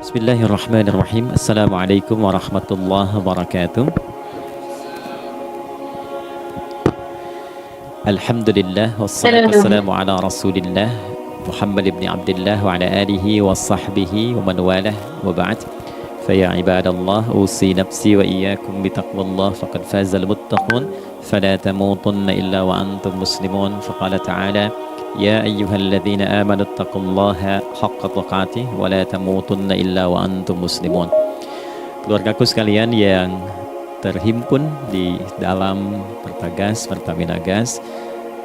Bismillahirrahmanirrahim. Assalamualaikum warahmatullahi wabarakatuh. Alhamdulillah wassalatu wassalamu ala Rasulillah Muhammad ibn Abdullah wa ala alihi wa sahbihi wa man walah wa ba'd. Fa ya ibadallah usi nafsi wa iyyakum bi taqwallah faqad fazal muttaqun fala tamutunna illa wa antum muslimun. Faqala ta'ala ya ayyuhalladzina amanu taqullaha haqqa tuqatih wa la tamutunna illa wa antum muslimun. Keluargaku sekalian yang terhimpun di dalam Pertagas, Pertamina Gas,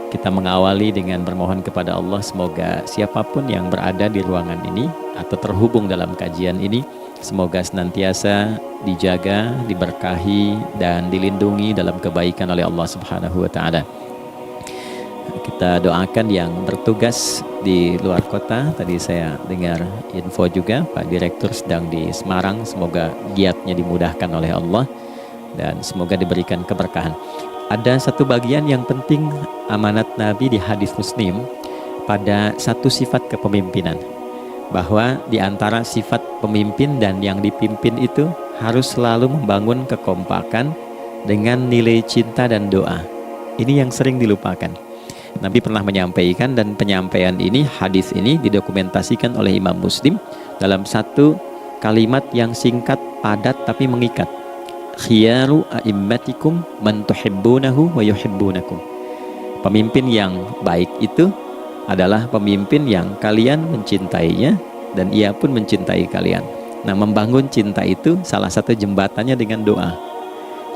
kita mengawali dengan bermohon kepada Allah semoga siapapun yang berada di ruangan ini atau terhubung dalam kajian ini, semoga senantiasa dijaga, diberkahi dan dilindungi dalam kebaikan oleh Allah Subhanahu wa taala. Kita doakan yang bertugas di luar kota. Tadi saya dengar info juga Pak Direktur sedang di Semarang. Semoga giatnya dimudahkan oleh Allah dan semoga diberikan keberkahan. Ada satu bagian yang penting amanat Nabi di hadis Muslim pada satu sifat kepemimpinan, bahwa di antara sifat pemimpin dan yang dipimpin itu harus selalu membangun kekompakan dengan nilai cinta dan doa. Ini yang sering dilupakan. Nabi pernah menyampaikan, dan penyampaian ini, hadis ini didokumentasikan oleh Imam Muslim dalam satu kalimat yang singkat, padat tapi mengikat. Khiyaru a'immatikum man tuhibbunahu wa yuhibbunakum. Pemimpin yang baik itu adalah pemimpin yang kalian mencintainya dan ia pun mencintai kalian. Nah, membangun cinta itu salah satu jembatannya dengan doa.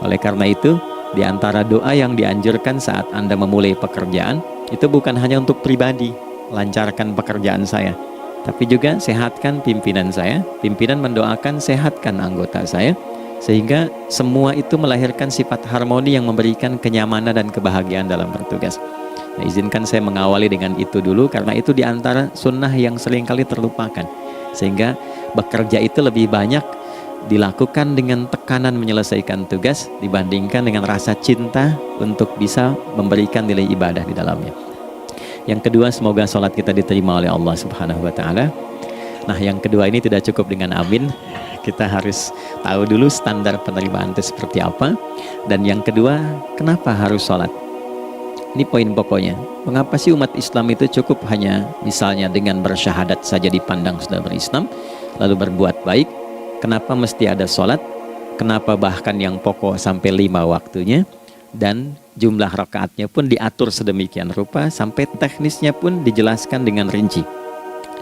Oleh karena itu, di antara doa yang dianjurkan saat Anda memulai pekerjaan, itu bukan hanya untuk pribadi, lancarkan pekerjaan saya, tapi juga sehatkan pimpinan saya. Pimpinan mendoakan sehatkan anggota saya, sehingga semua itu melahirkan sifat harmoni yang memberikan kenyamanan dan kebahagiaan dalam bertugas. Nah, izinkan saya mengawali dengan itu dulu, karena itu di antara sunnah yang seringkali terlupakan, sehingga bekerja itu lebih banyak dilakukan dengan tekanan menyelesaikan tugas dibandingkan dengan rasa cinta untuk bisa memberikan nilai ibadah di dalamnya. Yang kedua, semoga sholat kita diterima oleh Allah Subhanahu wa taala. Nah, yang kedua ini tidak cukup dengan amin. Kita harus tahu dulu standar penerimaan itu seperti apa. Dan yang kedua, kenapa harus sholat? Ini poin pokoknya. Mengapa sih umat Islam itu cukup hanya misalnya dengan bersyahadat saja dipandang sudah berislam, lalu berbuat baik? Kenapa mesti ada sholat? Kenapa bahkan yang pokok sampai 5 waktunya? Dan jumlah rakaatnya pun diatur sedemikian rupa, sampai teknisnya pun dijelaskan dengan rinci.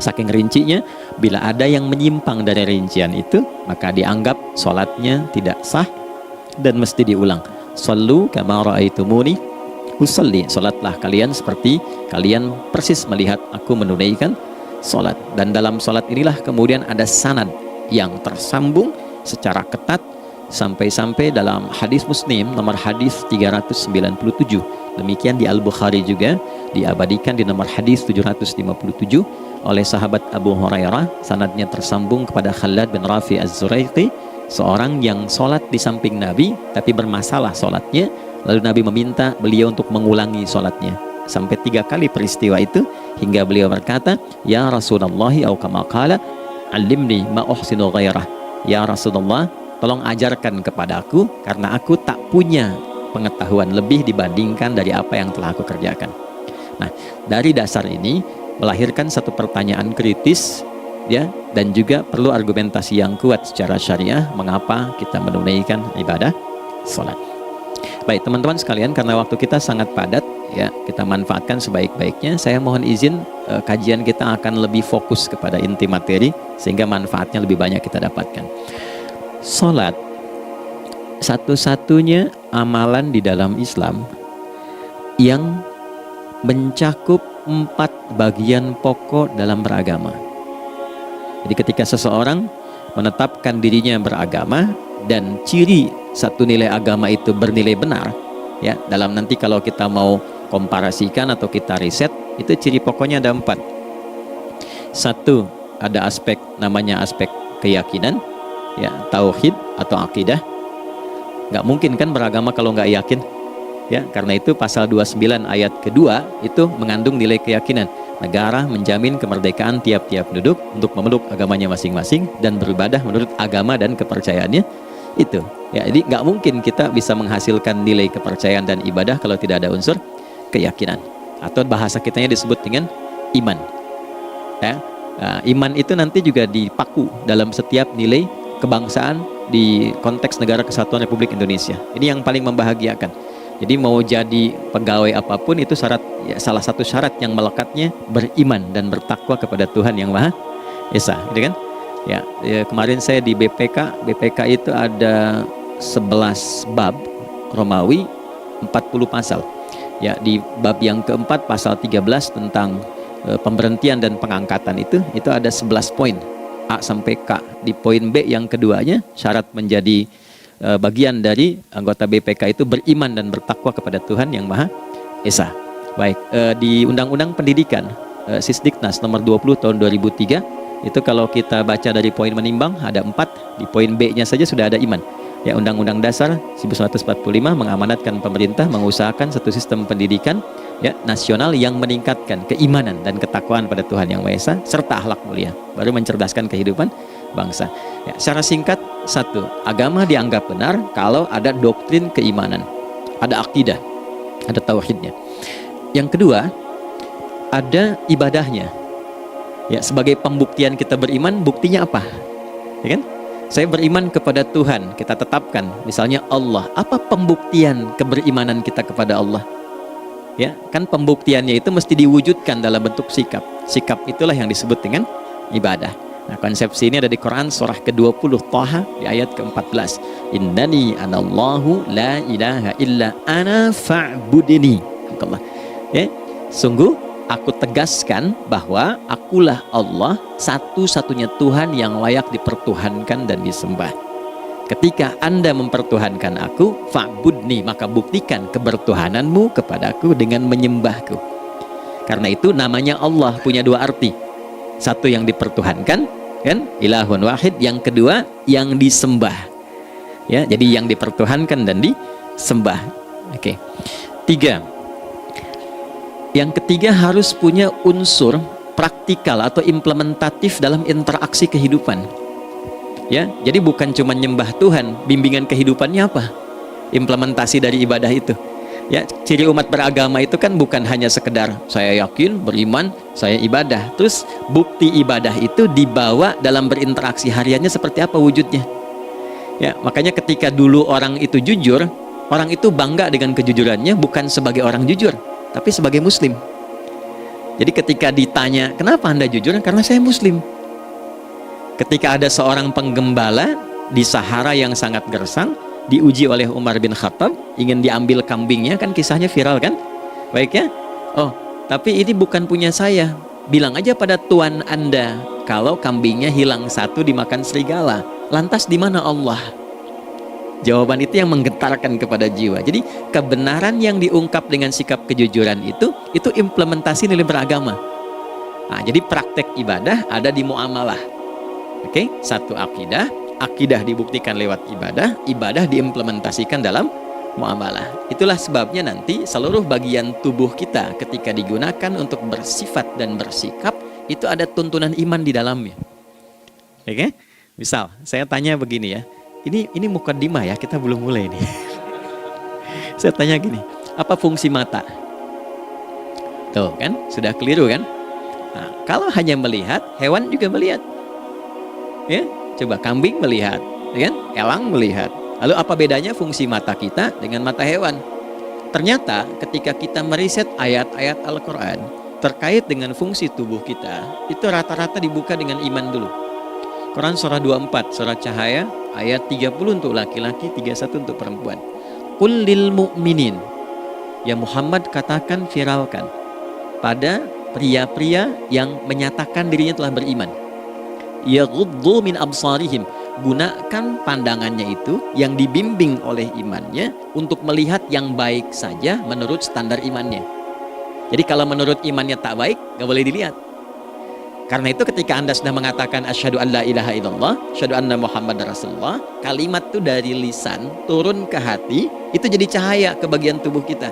Saking rincinya, bila ada yang menyimpang dari rincian itu, maka dianggap sholatnya tidak sah dan mesti diulang. Shallu kama ra'aitumuni usalli. Sholatlah kalian seperti kalian persis melihat aku menunaikan sholat. Dan dalam sholat inilah kemudian ada sanad yang tersambung secara ketat sampai-sampai dalam hadis Muslim nomor hadis 397. Demikian di Al-Bukhari juga diabadikan di nomor hadis 757 oleh sahabat Abu Hurairah. Sanadnya tersambung kepada Khalad bin Rafi Az-Zuraiqi, seorang yang sholat di samping Nabi tapi bermasalah sholatnya, lalu Nabi meminta beliau untuk mengulangi sholatnya sampai 3 kali peristiwa itu, hingga beliau berkata, ya Rasulullah au kama qala alimni ma uhsinu ghairah. Ya Rasulullah, tolong ajarkan kepadaku karena aku tak punya pengetahuan lebih dibandingkan dari apa yang telah aku kerjakan. Nah, dari dasar ini melahirkan satu pertanyaan kritis, ya, dan juga perlu argumentasi yang kuat secara syariah mengapa kita menunaikan ibadah sholat. Baik teman-teman sekalian, karena waktu kita sangat padat, ya, kita manfaatkan sebaik-baiknya. Saya mohon izin, kajian kita akan lebih fokus kepada inti materi sehingga manfaatnya lebih banyak kita dapatkan. Salat satu-satunya amalan di dalam Islam yang mencakup 4 bagian pokok dalam beragama. Jadi ketika seseorang menetapkan dirinya beragama dan ciri satu nilai agama itu bernilai benar, ya, dalam nanti kalau kita mau komparasikan atau kita riset, itu ciri pokoknya ada 4. Satu, ada aspek namanya aspek keyakinan, ya, tauhid atau akidah. Nggak mungkin kan beragama kalau nggak yakin, ya, karena itu pasal 29 ayat kedua itu mengandung nilai keyakinan. Negara menjamin kemerdekaan tiap-tiap penduduk untuk memeluk agamanya masing-masing dan beribadah menurut agama dan kepercayaannya itu. Ya, jadi nggak mungkin kita bisa menghasilkan nilai kepercayaan dan ibadah kalau tidak ada unsur keyakinan. Atau bahasa kitanya disebut dengan iman. Ya, iman itu nanti juga dipaku dalam setiap nilai kebangsaan di konteks Negara Kesatuan Republik Indonesia. Ini yang paling membahagiakan. Jadi mau jadi pegawai apapun itu syarat, ya, salah satu syarat yang melekatnya beriman dan bertakwa kepada Tuhan Yang Maha Esa, gitu kan? Ya, kemarin saya di BPK itu ada 11 bab Romawi, 40 pasal. Ya, di bab yang keempat pasal 13 tentang pemberhentian dan pengangkatan itu ada 11 poin A sampai K. Di poin B yang keduanya syarat menjadi bagian dari anggota BPK itu beriman dan bertakwa kepada Tuhan Yang Maha Esa. Baik, di Undang-Undang Pendidikan Sisdiknas nomor 20 tahun 2003 itu kalau kita baca dari poin menimbang ada 4, di poin B-nya saja sudah ada iman. Ya, Undang-Undang Dasar 1945 mengamanatkan pemerintah mengusahakan satu sistem pendidikan, ya, nasional yang meningkatkan keimanan dan ketakwaan pada Tuhan Yang Maha Esa serta akhlak mulia, baru mencerdaskan kehidupan bangsa. Ya, secara singkat, satu, agama dianggap benar kalau ada doktrin keimanan, ada akidah, ada tauhidnya. Yang kedua, ada ibadahnya. Ya, sebagai pembuktian kita beriman, buktinya apa? Ya kan? Saya beriman kepada Tuhan, kita tetapkan, misalnya Allah. Apa pembuktian keberimanan kita kepada Allah? Ya, kan pembuktiannya itu mesti diwujudkan dalam bentuk sikap. Sikap itulah yang disebut dengan ibadah. Nah, konsepsi ini ada di Quran surah ke-20 Thaha di ayat ke-14. Innani anallahu la ilaha illa ana fa'budini. Ya, sungguh aku tegaskan bahwa akulah Allah, satu-satunya Tuhan yang layak dipertuhankan dan disembah. Ketika Anda mempertuhankan aku, fa'budni, maka buktikan kebertuhananmu kepadaku dengan menyembahku. Karena itu namanya Allah punya dua arti. Satu yang dipertuhankan, kan, ilahun wahid. Yang kedua yang disembah. Ya, jadi yang dipertuhankan dan disembah. Oke. Tiga. Yang ketiga harus punya unsur praktikal atau implementatif dalam interaksi kehidupan. Ya, jadi bukan cuma nyembah Tuhan, bimbingan kehidupannya apa? Implementasi dari ibadah itu. Ya, ciri umat beragama itu kan bukan hanya sekedar saya yakin, beriman, saya ibadah. Terus bukti ibadah itu dibawa dalam berinteraksi hariannya seperti apa wujudnya. Ya, makanya ketika dulu orang itu jujur, orang itu bangga dengan kejujurannya bukan sebagai orang jujur, tapi sebagai muslim. Jadi ketika ditanya, kenapa Anda jujur? Karena saya muslim. Ketika ada seorang penggembala di Sahara yang sangat gersang, diuji oleh Umar bin Khattab, ingin diambil kambingnya, kan kisahnya viral kan? Baik ya? Oh, tapi ini bukan punya saya. Bilang aja pada tuan Anda kalau kambingnya hilang satu dimakan serigala. Lantas di mana Allah? Jawaban itu yang menggetarkan kepada jiwa. Jadi kebenaran yang diungkap dengan sikap kejujuran itu implementasi nilai beragama. Nah, jadi praktek ibadah ada di muamalah. Oke, satu akidah. Akidah dibuktikan lewat ibadah, ibadah diimplementasikan dalam muamalah. Itulah sebabnya nanti seluruh bagian tubuh kita ketika digunakan untuk bersifat dan bersikap, itu ada tuntunan iman di dalamnya. Oke? Misal, saya tanya begini ya, ini mukaddimah ya, kita belum mulai nih. Saya tanya gini, apa fungsi mata? Tuh kan, sudah keliru kan? Nah, kalau hanya melihat, hewan juga melihat. Ya? Coba kambing melihat, kan? Elang melihat. Lalu apa bedanya fungsi mata kita dengan mata hewan? Ternyata ketika kita meriset ayat-ayat Al-Quran terkait dengan fungsi tubuh kita, itu rata-rata dibuka dengan iman dulu. Quran surah 24, surah Cahaya, ayat 30 untuk laki-laki, 31 untuk perempuan. Qul lil mu'minin, ya Muhammad katakan, viralkan pada pria-pria yang menyatakan dirinya telah beriman. Yaghuddu min absarihim, gunakan pandangannya itu yang dibimbing oleh imannya untuk melihat yang baik saja menurut standar imannya. Jadi kalau menurut imannya tak baik, gak boleh dilihat. Karena itu ketika Anda sudah mengatakan asyhadu an la ilaha illallah, asyhadu anna Muhammad Rasulullah, kalimat itu dari lisan turun ke hati, itu jadi cahaya ke bagian tubuh kita.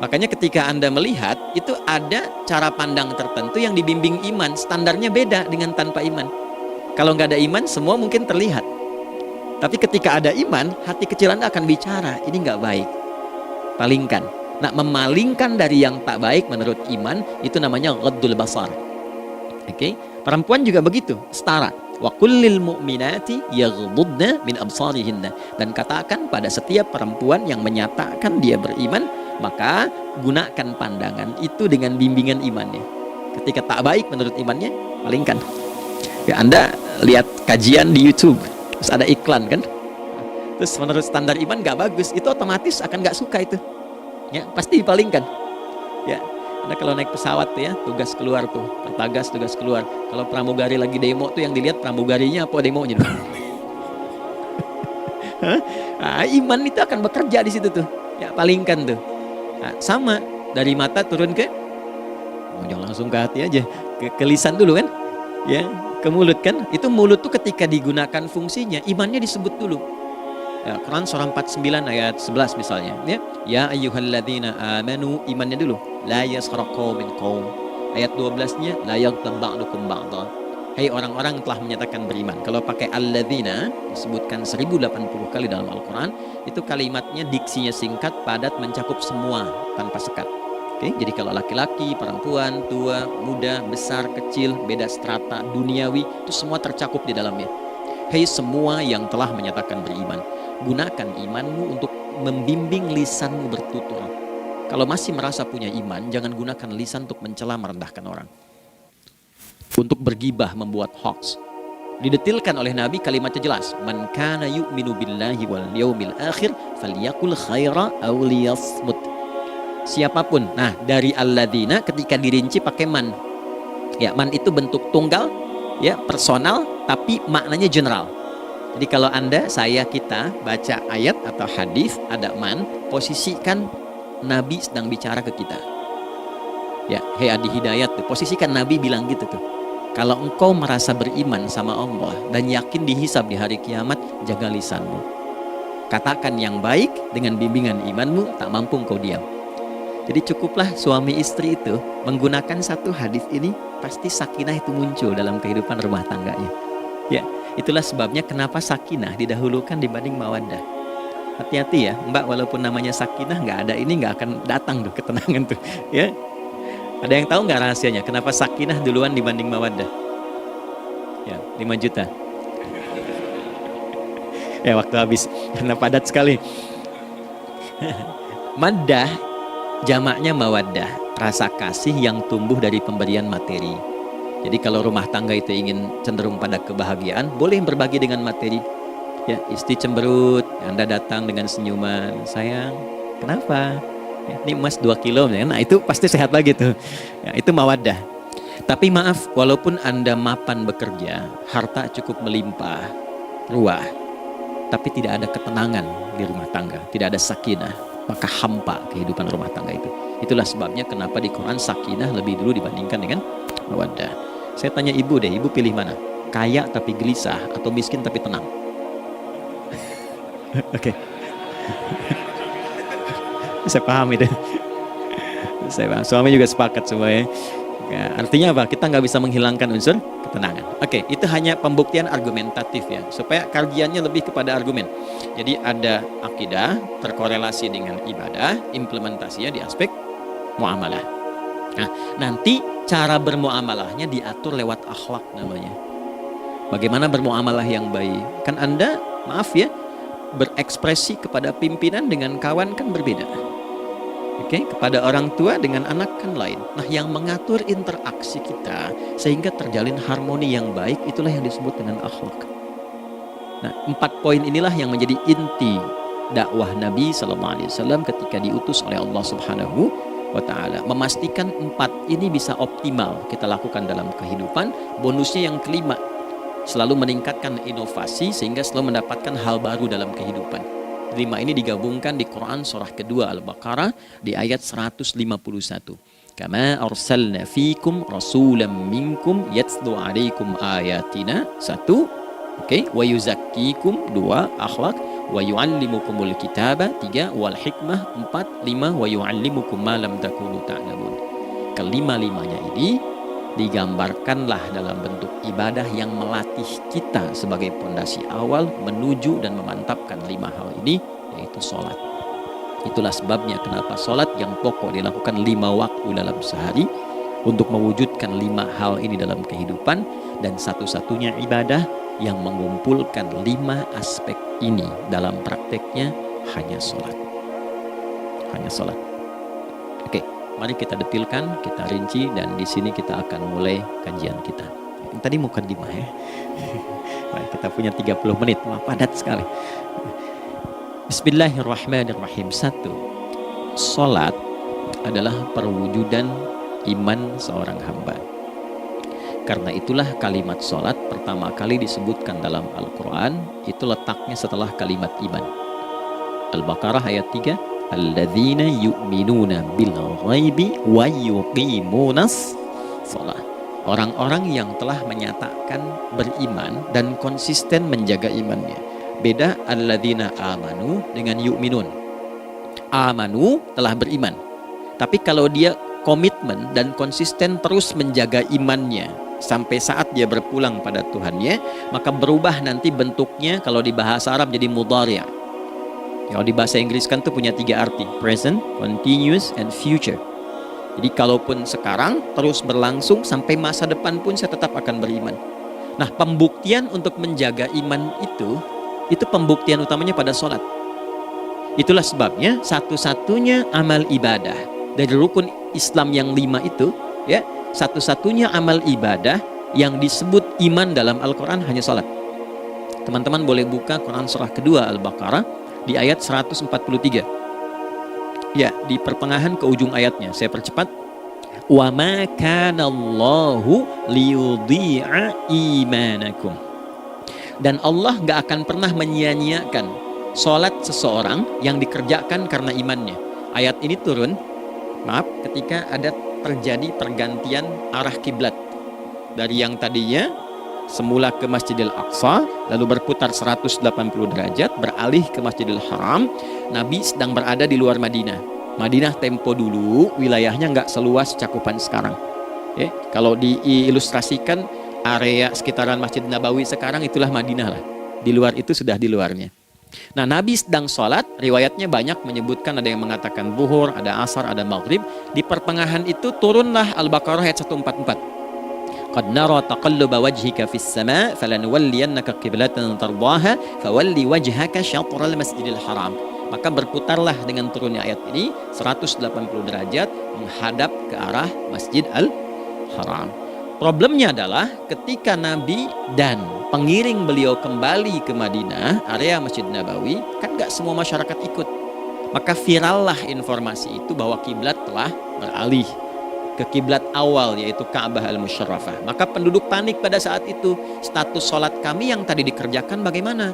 Makanya ketika Anda melihat, itu ada cara pandang tertentu yang dibimbing iman. Standarnya beda dengan tanpa iman. Kalau nggak ada iman, semua mungkin terlihat. Tapi ketika ada iman, hati kecil Anda akan bicara, ini nggak baik. Palingkan. Nah, memalingkan dari yang tak baik menurut iman, itu namanya ghaddul basar. Oke? Perempuan juga begitu, setara. Wa kullil mu'minati yaghdudna min absarihinna. Dan katakan pada setiap perempuan yang menyatakan dia beriman, maka gunakan pandangan itu dengan bimbingan imannya. Ketika tak baik menurut imannya, palingkan. Ya, Anda lihat kajian di YouTube, terus ada iklan kan, terus menurut standar iman gak bagus, itu otomatis akan gak suka itu, ya pasti dipalingkan. Ya, Anda kalau naik pesawat tuh ya, tugas keluar tuh, pertagas tugas keluar. Kalau pramugari lagi demo tuh yang dilihat pramugarinya apa demonya tuh. Nah, iman itu akan bekerja di situ tuh, ya palingkan tuh. Nah, sama dari mata turun ke, jangan langsung ke hati aja, ke lisan dulu kan, ya. Ke mulut kan, itu mulut tuh ketika digunakan fungsinya, imannya disebut dulu. Ya, Quran surah 49 ayat 11 misalnya, ya ayyuhalladzina amanu, imannya dulu. La yaskhara qaumin qaum. Ayat 12-nya la yaghtab ba'dukum ba'dha. Hai orang-orang yang telah menyatakan beriman. Kalau pakai alladzina disebutkan 1080 kali dalam Al-Qur'an, itu kalimatnya diksinya singkat, padat, mencakup semua tanpa sekat. Jadi kalau laki-laki, perempuan, tua, muda, besar, kecil, beda strata, duniawi, itu semua tercakup di dalamnya. Hei semua yang telah menyatakan beriman, gunakan imanmu untuk membimbing lisanmu bertutur. Kalau masih merasa punya iman, jangan gunakan lisan untuk mencela, merendahkan orang. Untuk bergibah, membuat hoax. Didetilkan oleh Nabi, kalimatnya jelas. Man kana yu'minu billahi wal yaumil akhir falyakul khaira aw liyasmut. Siapapun. Nah, dari alladzina ketika dirinci pakai man. Ya, man itu bentuk tunggal, ya, personal, tapi maknanya general. Jadi kalau Anda, saya, kita baca ayat atau hadis ada man, posisikan Nabi sedang bicara ke kita. Ya, hei Adi Hidayat tuh, posisikan Nabi bilang gitu tuh. Kalau engkau merasa beriman sama Allah dan yakin dihisab di hari kiamat, jaga lisanmu. Katakan yang baik dengan bimbingan imanmu, tak mampu engkau diam. Jadi cukuplah suami istri itu menggunakan satu hadis ini, pasti sakinah itu muncul dalam kehidupan rumah tangganya. Ya, itulah sebabnya kenapa sakinah didahulukan dibanding mawaddah. Hati-hati ya, Mbak, walaupun namanya sakinah nggak ada ini nggak akan datang tuh ketenangan tuh. Ya, ada yang tahu nggak rahasianya? Kenapa sakinah duluan dibanding mawaddah? Ya, 5 juta. Ya, waktu habis karena padat sekali. Maddah jamaknya mawaddah, rasa kasih yang tumbuh dari pemberian materi. Jadi kalau rumah tangga itu ingin cenderung pada kebahagiaan, boleh berbagi dengan materi. Ya, istri cemberut, Anda datang dengan senyuman, sayang, kenapa? Ya, ini emas 2 kilo, nah itu pasti sehat lagi tuh. Ya, itu mawaddah. Tapi maaf, walaupun Anda mapan bekerja, harta cukup melimpah, ruah, tapi tidak ada ketenangan di rumah tangga, tidak ada sakinah, maka hampa kehidupan rumah tangga itu. Itulah sebabnya kenapa di Quran sakinah lebih dulu dibandingkan dengan mawaddah. Saya tanya ibu deh, ibu pilih mana? Kaya tapi gelisah atau miskin tapi tenang? Oke. Saya paham itu. Saya paham. Suami juga sepakat semua ya. Artinya apa? Kita nggak bisa menghilangkan unsur ketenangan. Oke, itu hanya pembuktian argumentatif ya, supaya kajiannya lebih kepada argumen. Jadi ada akidah terkorelasi dengan ibadah, implementasinya di aspek muamalah. Nah, nanti cara bermuamalahnya diatur lewat akhlak namanya. Bagaimana bermuamalah yang baik? Kan Anda, maaf ya, berekspresi kepada pimpinan dengan kawan kan berbeda. Oke, kepada orang tua dengan anak kan lain. Nah, yang mengatur interaksi kita sehingga terjalin harmoni yang baik, itulah yang disebut dengan akhlak. Nah, 4 poin inilah yang menjadi inti dakwah Nabi SAW ketika diutus oleh Allah Subhanahu wa Ta'ala. Memastikan 4 ini bisa optimal kita lakukan dalam kehidupan. Bonusnya yang kelima, selalu meningkatkan inovasi sehingga selalu mendapatkan hal baru dalam kehidupan. 5 ini digabungkan di Quran surah kedua Al-Baqarah di ayat 151. Kama arsalna fikum rasulam minkum yatslu alaikum ayatina. 1, oke, wa yuzakkikum. 2, akhlak. wa yu'allimukumul kitaba, 3, wal hikmah, 4, 5, wa yu'allimukum ma lam takunu ta'lamun. Kelima-limanya ini digambarkanlah dalam bentuk ibadah yang melatih kita sebagai pondasi awal menuju dan memantapkan 5 hal ini, yaitu sholat. Itulah sebabnya kenapa sholat yang pokok dilakukan 5 waktu dalam sehari untuk mewujudkan 5 hal ini dalam kehidupan, dan satu-satunya ibadah yang mengumpulkan 5 aspek ini dalam prakteknya hanya sholat. Hanya sholat. Oke, mari kita detilkan, kita rinci, dan di sini kita akan mulai kajian kita. Yang tadi mukadimah ya. Baik, kita punya 30 menit, wah padat sekali. Bismillahirrahmanirrahim. 1. Sholat adalah perwujudan iman seorang hamba. Karena itulah kalimat sholat pertama kali disebutkan dalam Al-Quran, itu letaknya setelah kalimat iman. Al-Baqarah ayat 3, alladzina yu'minuna bil ghaibi wa yuqimunas sholat. Orang-orang yang telah menyatakan beriman dan konsisten menjaga imannya. Beda alladzina amanu dengan yu'minun. Amanu telah beriman, tapi kalau dia komitmen dan konsisten terus menjaga imannya sampai saat dia berpulang pada Tuhannya, maka berubah nanti bentuknya. Kalau di bahasa Arab jadi mudhari'. Kalau di bahasa Inggris kan tuh punya 3 arti, present, continuous, and future. Jadi kalaupun sekarang terus berlangsung sampai masa depan pun saya tetap akan beriman. Nah, pembuktian untuk menjaga iman itu pembuktian utamanya pada sholat. Itulah sebabnya satu-satunya amal ibadah dari rukun Islam yang 5 itu, ya, satu-satunya amal ibadah yang disebut iman dalam Al-Quran hanya sholat. Teman-teman boleh buka Quran surah kedua Al-Baqarah di ayat 143. Ya, di pertengahan ke ujung ayatnya, saya percepat. Wa ma kana Allahu liyudhi'a imanakum. Dan Allah gak akan pernah menyia-nyiakan sholat seseorang yang dikerjakan karena imannya. Ayat ini turun, ketika ada terjadi pergantian arah kiblat dari yang tadinya semula ke Masjidil Aqsa, lalu berputar 180 derajat beralih ke Masjidil Haram. Nabi sedang berada di luar Madinah. Madinah tempo dulu wilayahnya nggak seluas cakupan sekarang. Kalau diilustrasikan area sekitaran Masjid Nabawi sekarang itulah Madinah lah. Di luar itu sudah di luarnya. Nah, Nabi sedang sholat, riwayatnya banyak menyebutkan, ada yang mengatakan zuhur, ada asar, ada maghrib. Di pertengahan itu turunlah Al-Baqarah ayat 144. Qad nara taqalluba wajhika fis sama' falanuwalliyannaka qiblatan tardaha fawalli wajhaka syatral masjidil haram. Maka berputarlah dengan turunnya ayat ini 180 derajat menghadap ke arah Masjid Al-Haram. Problemnya adalah ketika Nabi dan pengiring beliau kembali ke Madinah, area Masjid Nabawi, kan gak semua masyarakat ikut. Maka virallah informasi itu bahwa kiblat telah beralih ke kiblat awal, yaitu Ka'bah Al-Musyarrafah. Maka penduduk panik pada saat itu. Status sholat kami yang tadi dikerjakan bagaimana?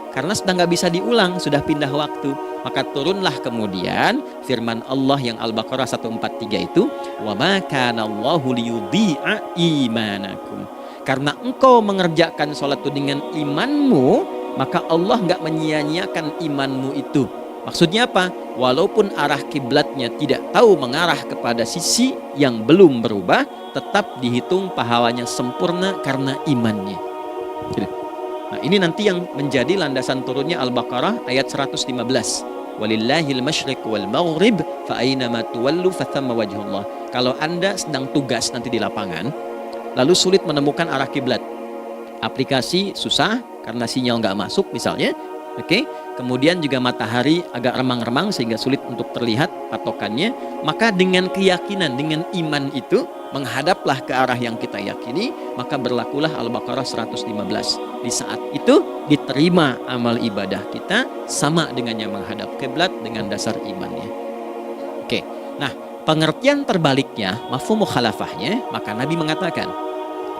Karena sudah gak bisa diulang, sudah pindah waktu. Maka turunlah kemudian firman Allah yang Al-Baqarah 143 itu, wa ma kana Allahu liyudhi'a imanakum. Karena engkau mengerjakan sholat itu dengan imanmu, maka Allah nggak menyia-nyiakan imanmu itu. Maksudnya apa? Walaupun arah kiblatnya tidak tahu mengarah kepada sisi yang belum berubah, tetap dihitung pahalanya sempurna karena imannya. Nah, ini nanti yang menjadi landasan turunnya Al-Baqarah ayat 115. Walillahil masyriq wal maghrib fa aynama tuwallu fathamma wajhullah. Kalau Anda sedang tugas nanti di lapangan, lalu sulit menemukan arah kiblat, aplikasi susah karena sinyal nggak masuk misalnya, kemudian juga matahari agak remang-remang sehingga sulit untuk terlihat patokannya, maka dengan keyakinan, dengan iman itu menghadaplah ke arah yang kita yakini, maka berlakulah Al-Baqarah 115. Di saat itu diterima amal ibadah kita sama dengan yang menghadap kiblat dengan dasar imannya. Nah, pengertian terbaliknya, mafhum mukhalafahnya, maka Nabi mengatakan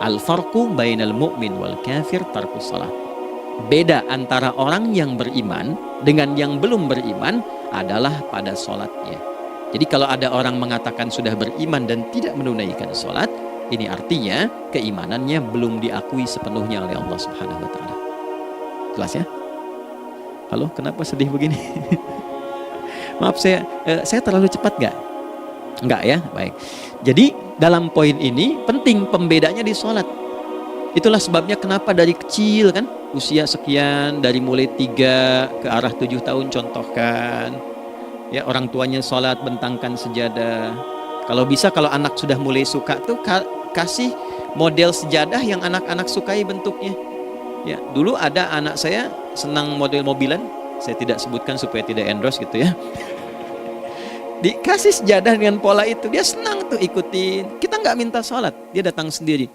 al-farqu bainal mu'min wal kafir tarkus salat. Beda antara orang yang beriman dengan yang belum beriman adalah pada sholatnya. Jadi kalau ada orang mengatakan sudah beriman dan tidak menunaikan sholat, ini artinya keimanannya belum diakui sepenuhnya oleh Allah Subhanahu wa Ta'ala. Jelas ya? Halo, kenapa sedih begini? Maaf, saya terlalu cepat nggak? Nggak ya, baik. Jadi dalam poin ini penting pembedanya di sholat. Itulah sebabnya kenapa dari kecil kan, usia sekian, dari mulai 3 ke arah 7 tahun contohkan. Ya, orang tuanya sholat bentangkan sejadah. Kalau bisa, kalau anak sudah mulai suka tuh kasih model sejadah yang anak-anak sukai bentuknya. Ya, dulu ada anak saya senang model mobilan, saya tidak sebutkan supaya tidak endorse gitu ya. Dikasih sejadah dengan pola itu, dia senang tuh ikutin. Kita nggak minta sholat, dia datang sendiri.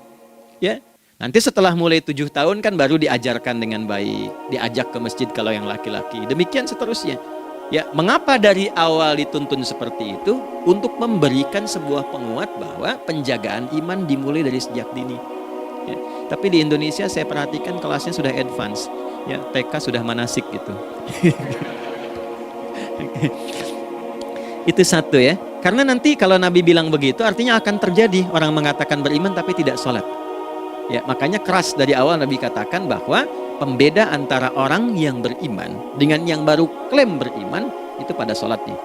Ya, nanti setelah mulai 7 tahun kan baru diajarkan dengan baik, diajak ke masjid kalau yang laki-laki. Demikian seterusnya. Ya, mengapa dari awal dituntun seperti itu? Untuk memberikan sebuah penguat bahwa penjagaan iman dimulai dari sejak dini. Ya, tapi di Indonesia saya perhatikan kelasnya sudah advance. Ya, TK sudah manasik gitu. Itu satu ya. Karena nanti kalau Nabi bilang begitu artinya akan terjadi orang mengatakan beriman tapi tidak sholat. Ya, makanya keras dari awal Nabi katakan bahwa pembeda antara orang yang beriman dengan yang baru klaim beriman itu pada sholatnya.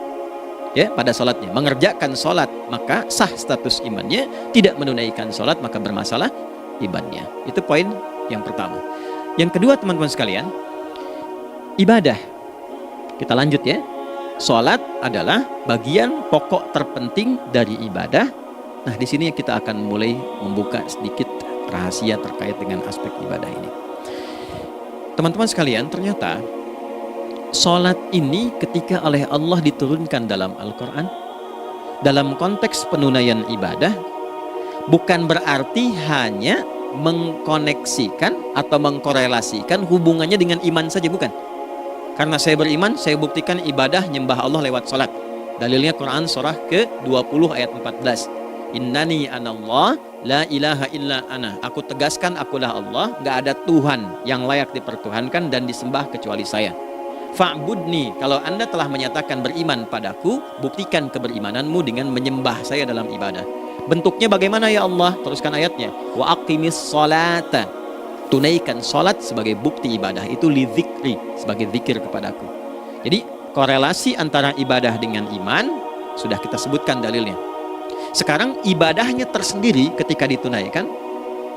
Ya, pada sholatnya. Mengerjakan sholat maka sah status imannya, tidak menunaikan sholat maka bermasalah imannya. Itu poin yang pertama. Yang kedua teman-teman sekalian, ibadah. Kita lanjut ya. Sholat adalah bagian pokok terpenting dari ibadah. Nah, di sini kita akan mulai membuka sedikit rahasia terkait dengan aspek ibadah ini. Teman-teman sekalian, ternyata sholat ini ketika oleh Allah diturunkan dalam Al-Quran, dalam konteks penunaian ibadah, bukan berarti hanya mengkoneksikan atau mengkorelasikan hubungannya dengan iman saja, bukan. Karena saya beriman, saya buktikan ibadah nyembah Allah lewat sholat. Dalilnya Quran surah ke-20 ayat 14. Innani anallah la ilaha illa ana. Aku tegaskan akulah Allah, gak ada Tuhan yang layak dipertuhankan dan disembah kecuali saya. Fa'budni, kalau Anda telah menyatakan beriman padaku, buktikan keberimananmu dengan menyembah saya dalam ibadah. Bentuknya bagaimana ya Allah? Teruskan ayatnya. Wa aqimis sholata. Tunaikan sholat sebagai bukti ibadah itu li dzikri, sebagai zikir kepadaku. Jadi korelasi antara ibadah dengan iman sudah kita sebutkan dalilnya. Sekarang ibadahnya tersendiri ketika ditunaikan,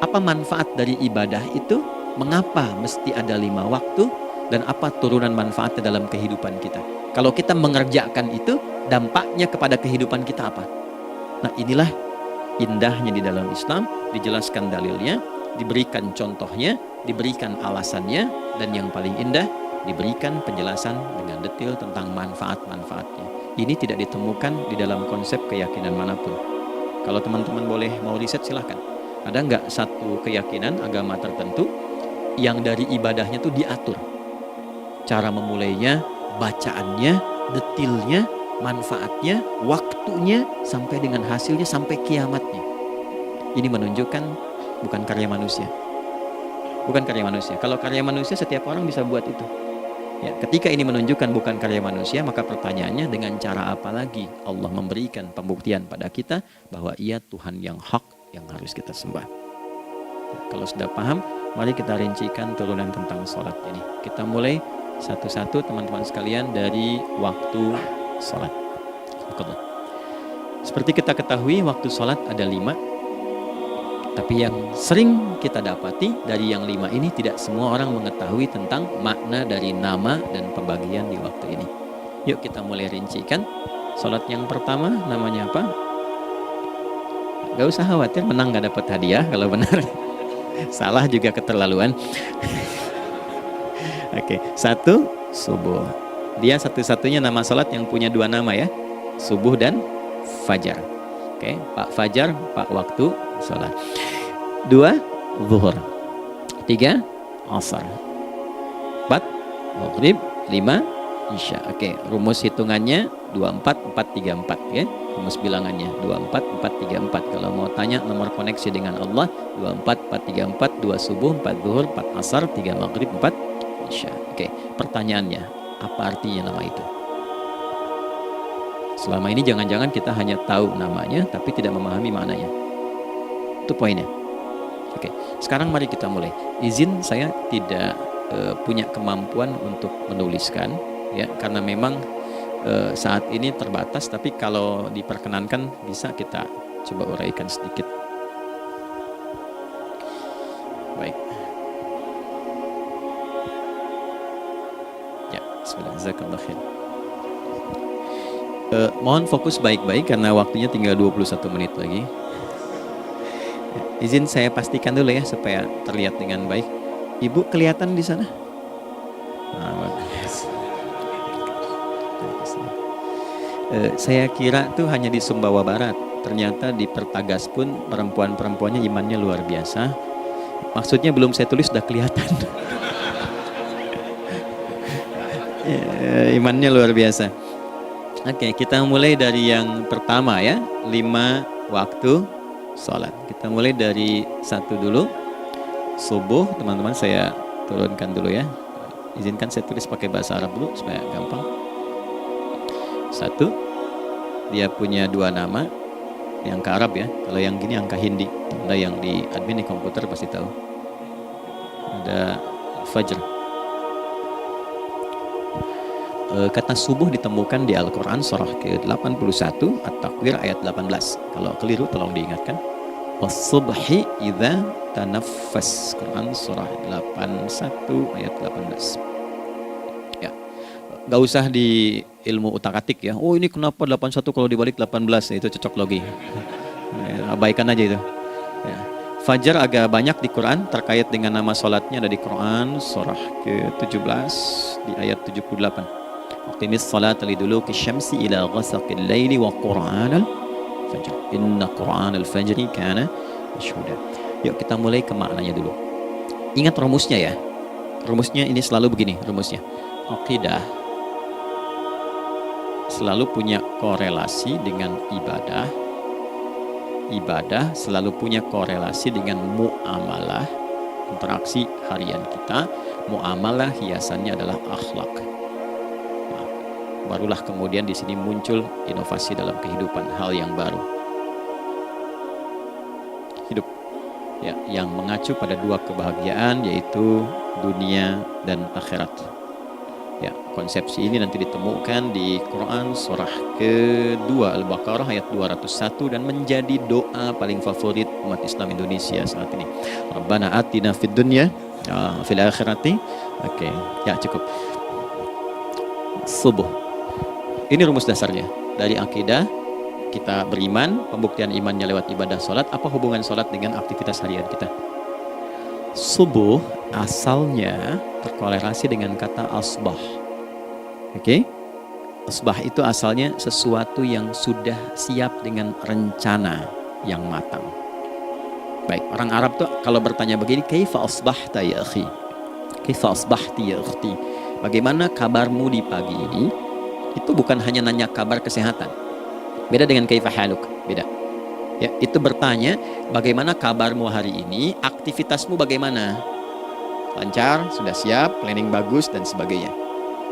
apa manfaat dari ibadah itu? Mengapa mesti ada 5 waktu? Dan apa turunan manfaatnya dalam kehidupan kita? Kalau kita mengerjakan itu, dampaknya kepada kehidupan kita apa? Nah, inilah indahnya di dalam Islam, dijelaskan dalilnya, diberikan contohnya, diberikan alasannya, dan yang paling indah, diberikan penjelasan dengan detail tentang manfaat-manfaatnya. Ini tidak ditemukan di dalam konsep keyakinan manapun. Kalau teman-teman boleh mau riset silahkan. Ada nggak satu keyakinan agama tertentu yang dari ibadahnya tuh diatur? Cara memulainya, bacaannya, detailnya, manfaatnya, waktunya, sampai dengan hasilnya, sampai kiamatnya. Ini menunjukkan bukan karya manusia. Bukan karya manusia. Kalau karya manusia setiap orang bisa buat itu. Ya, ketika ini menunjukkan bukan karya manusia, maka pertanyaannya dengan cara apa lagi Allah memberikan pembuktian pada kita bahwa Ia Tuhan yang hak yang harus kita sembah. Nah, kalau sudah paham, mari kita rincikan turunan tentang sholat ini. Kita mulai satu-satu teman-teman sekalian dari waktu sholat. Seperti kita ketahui waktu sholat ada 5. Tapi yang sering kita dapati dari yang 5 ini tidak semua orang mengetahui tentang makna dari nama dan pembagian di waktu ini. Yuk kita mulai rincikan. Sholat yang pertama namanya apa? Gak usah khawatir, menang gak dapat hadiah kalau benar. Salah juga keterlaluan. Oke, 1 subuh. Dia satu-satunya nama sholat yang punya 2 nama ya, subuh dan fajar. Oke, Pak Fajar, Pak waktu sholat. 2 zuhur. 3 asar. 4 maghrib. 5 isya. Oke, rumus hitungannya 24 434 ya. Rumus bilangannya 24 434. Kalau mau tanya nomor koneksi dengan Allah 24 434, 2 subuh, 4 zuhur, 4 asar, 3 maghrib, 4 isya. Oke, pertanyaannya, apa artinya nama itu? Selama ini jangan-jangan kita hanya tahu namanya tapi tidak memahami maknanya. Itu poinnya. Oke, sekarang mari kita mulai. Izin saya tidak punya kemampuan untuk menuliskan, ya, karena memang saat ini terbatas, tapi kalau diperkenankan bisa kita coba uraikan sedikit. Baik. Ya, bismillah, jazakallah khair. Mohon fokus baik-baik karena waktunya tinggal 21 menit lagi. Izin saya pastikan dulu ya supaya terlihat dengan baik. Ibu kelihatan di sana? Saya kira tuh hanya di Sumbawa Barat. Ternyata di Pertagas pun perempuan-perempuannya imannya luar biasa. Maksudnya belum saya tulis sudah kelihatan. Imannya luar biasa. Oke, kita mulai dari yang pertama ya, 5 waktu sholat. Kita mulai dari 1 dulu. Subuh, teman-teman saya turunkan dulu ya. Izinkan saya tulis pakai bahasa Arab dulu supaya gampang. 1, dia punya 2 nama, yang ke Arab ya. Kalau yang gini angka Hindi. Ada yang di admin di komputer pasti tahu. Ada Fajr. Kata subuh ditemukan di Al-Quran surah ke-81 At-Takwir ayat 18. Kalau keliru tolong diingatkan. Was-subhi idza tanaffas. Quran surah 81 ayat 18. Ya. Gak usah di ilmu utak-atik ya. Oh ini kenapa 81 kalau dibalik 18? Itu cocok logi. Abaikan aja itu. Ya. Fajar agak banyak di Quran terkait dengan nama sholatnya ada di Quran surah ke-17 di ayat 78. Aqimis salata liduluki syamsi ila ghasaqil laili wa qur'anal fajr. Inna qur'anal fajri kana mashhuda. Yuk kita mulai ke maknanya dulu. Ingat rumusnya ya. Rumusnya ini selalu begini rumusnya. Aqidah selalu punya korelasi dengan ibadah. Ibadah selalu punya korelasi dengan muamalah, interaksi harian kita. Muamalah hiasannya adalah akhlak. Barulah kemudian di sini muncul inovasi dalam kehidupan, hal yang baru. Hidup ya, yang mengacu pada 2 kebahagiaan yaitu dunia dan akhirat. Ya, konsepsi ini nanti ditemukan di Quran surah ke-2 Al-Baqarah ayat 201 dan menjadi doa paling favorit umat Islam Indonesia saat ini. Rabbana atina fid dunya fil akhirati. Oke, ya cukup. Subuh. Ini rumus dasarnya. Dari akidah, kita beriman, pembuktian imannya lewat ibadah sholat. Apa hubungan sholat dengan aktivitas harian kita? Subuh asalnya terkorelasi dengan kata asbah. Oke? Asbah itu asalnya sesuatu yang sudah siap dengan rencana yang matang. Baik, orang Arab tuh kalau bertanya begini, kaifa asbahta ya akhi? Kaifa asbahti ya ukhti? Bagaimana kabarmu di pagi ini? Itu bukan hanya nanya kabar kesehatan. Beda dengan kaifa haluk, beda. Ya, itu bertanya bagaimana kabarmu hari ini, aktivitasmu bagaimana? Lancar, sudah siap, planning bagus dan sebagainya.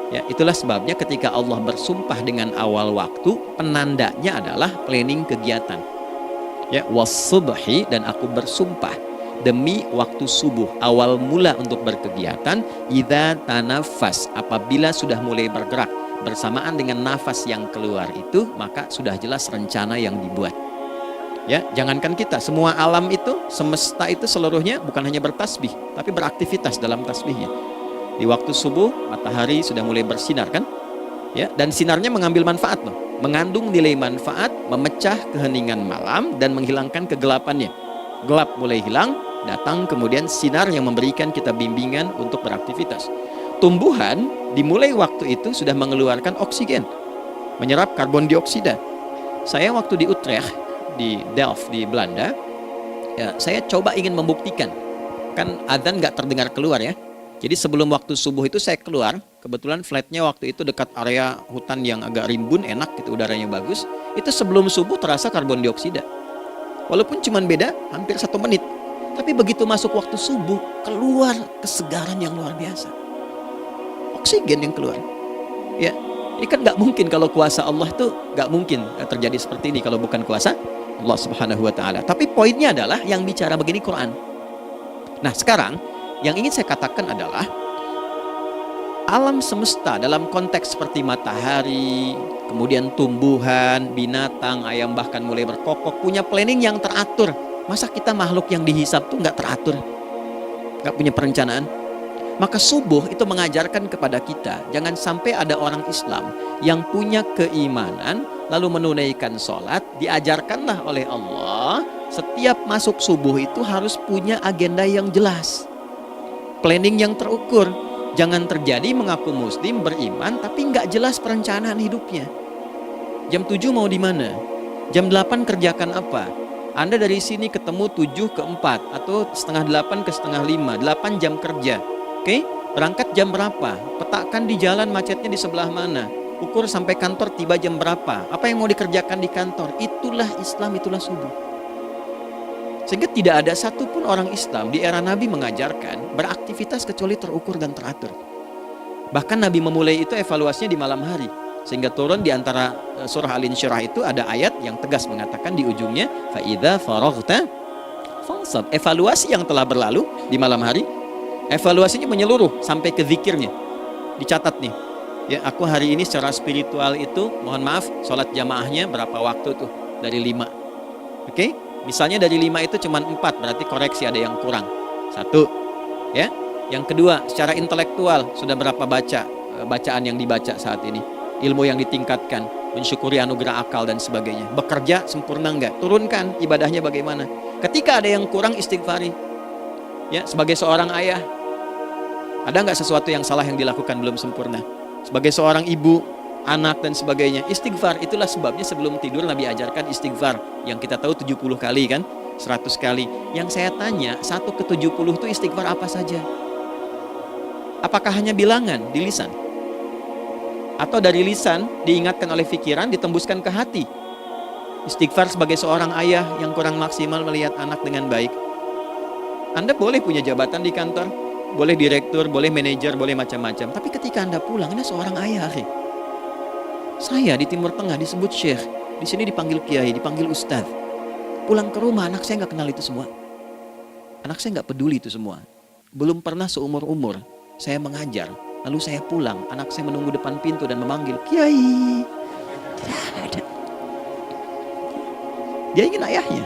Ya, itulah sebabnya ketika Allah bersumpah dengan awal waktu, penandanya adalah planning kegiatan. Ya, was-subhi, dan aku bersumpah demi waktu subuh, awal mula untuk berkegiatan, idza tanafas, apabila sudah mulai bergerak. Bersamaan dengan nafas yang keluar itu, maka sudah jelas rencana yang dibuat. Ya, jangankan kita, semua alam itu, semesta itu seluruhnya bukan hanya bertasbih, tapi beraktivitas dalam tasbihnya. Di waktu subuh, matahari sudah mulai bersinar kan? Ya, dan sinarnya mengambil manfaat loh, mengandung nilai manfaat, memecah keheningan malam dan menghilangkan kegelapannya. Gelap mulai hilang, datang kemudian sinar yang memberikan kita bimbingan untuk beraktivitas. Tumbuhan dimulai waktu itu sudah mengeluarkan oksigen, menyerap karbon dioksida. Saya waktu di Utrecht, di Delft di Belanda, ya, saya coba ingin membuktikan. Kan adzan nggak terdengar keluar ya. Jadi sebelum waktu subuh itu saya keluar, kebetulan flatnya waktu itu dekat area hutan yang agak rimbun, enak gitu, udaranya bagus. Itu sebelum subuh terasa karbon dioksida. Walaupun cuma beda hampir 1 menit. Tapi begitu masuk waktu subuh, keluar kesegaran yang luar biasa. Oksigen yang keluar. Ya, ini kan nggak mungkin kalau kuasa Allah tuh nggak mungkin terjadi seperti ini kalau bukan kuasa Allah Subhanahu Wa Taala. Tapi poinnya adalah yang bicara begini Quran. Nah sekarang yang ingin saya katakan adalah alam semesta dalam konteks seperti matahari, kemudian tumbuhan, binatang, ayam bahkan mulai berkokok, punya planning yang teratur. Masa kita makhluk yang dihisap tuh nggak teratur, nggak punya perencanaan? Maka subuh itu mengajarkan kepada kita, jangan sampai ada orang Islam yang punya keimanan, lalu menunaikan sholat, diajarkanlah oleh Allah, setiap masuk subuh itu harus punya agenda yang jelas, planning yang terukur. Jangan terjadi mengaku muslim, beriman, tapi nggak jelas perencanaan hidupnya. Jam 7 mau di mana? Jam 8 kerjakan apa? Anda dari sini ketemu 7 ke 4, atau setengah 8 ke setengah 5, 8 jam kerja. Oke, berangkat jam berapa? Petakan di jalan macetnya di sebelah mana? Ukur sampai kantor tiba jam berapa? Apa yang mau dikerjakan di kantor? Itulah Islam, itulah subuh. Sehingga tidak ada satupun orang Islam di era Nabi mengajarkan beraktivitas kecuali terukur dan teratur. Bahkan Nabi memulai itu evaluasinya di malam hari. Sehingga turun di antara surah Al-Insyirah itu ada ayat yang tegas mengatakan di ujungnya, فَإِذَا فَرَغْتَ فَانْصَبْ. Evaluasi yang telah berlalu di malam hari, evaluasinya menyeluruh sampai ke zikirnya. Dicatat nih, ya aku hari ini secara spiritual itu, mohon maaf, sholat jamaahnya berapa waktu tuh? Dari 5. Oke, misalnya dari 5 itu cuma 4, berarti koreksi ada yang kurang. 1, ya. Yang kedua, secara intelektual sudah berapa bacaan yang dibaca saat ini, ilmu yang ditingkatkan, mensyukuri anugerah akal dan sebagainya. Bekerja sempurna enggak? Turunkan ibadahnya bagaimana? Ketika ada yang kurang, istighfari. Ya, sebagai seorang ayah, ada nggak sesuatu yang salah yang dilakukan belum sempurna? Sebagai seorang ibu, anak dan sebagainya, istighfar. Itulah sebabnya sebelum tidur Nabi ajarkan istighfar, yang kita tahu 70 kali kan, 100 kali. Yang saya tanya, 1 ke 70 itu istighfar apa saja? Apakah hanya bilangan di lisan? Atau dari lisan diingatkan oleh pikiran, ditembuskan ke hati? Istighfar sebagai seorang ayah yang kurang maksimal melihat anak dengan baik. Anda boleh punya jabatan di kantor, boleh direktur, boleh manajer, boleh macam-macam. Tapi ketika Anda pulang, Anda seorang ayah. Saya di Timur Tengah disebut syekh, di sini dipanggil kiai, dipanggil ustadz. Pulang ke rumah, anak saya nggak kenal itu semua. Anak saya nggak peduli itu semua. Belum pernah seumur-umur saya mengajar, lalu saya pulang, anak saya menunggu depan pintu dan memanggil, kiai. Tidak ada. Dia ingin ayahnya.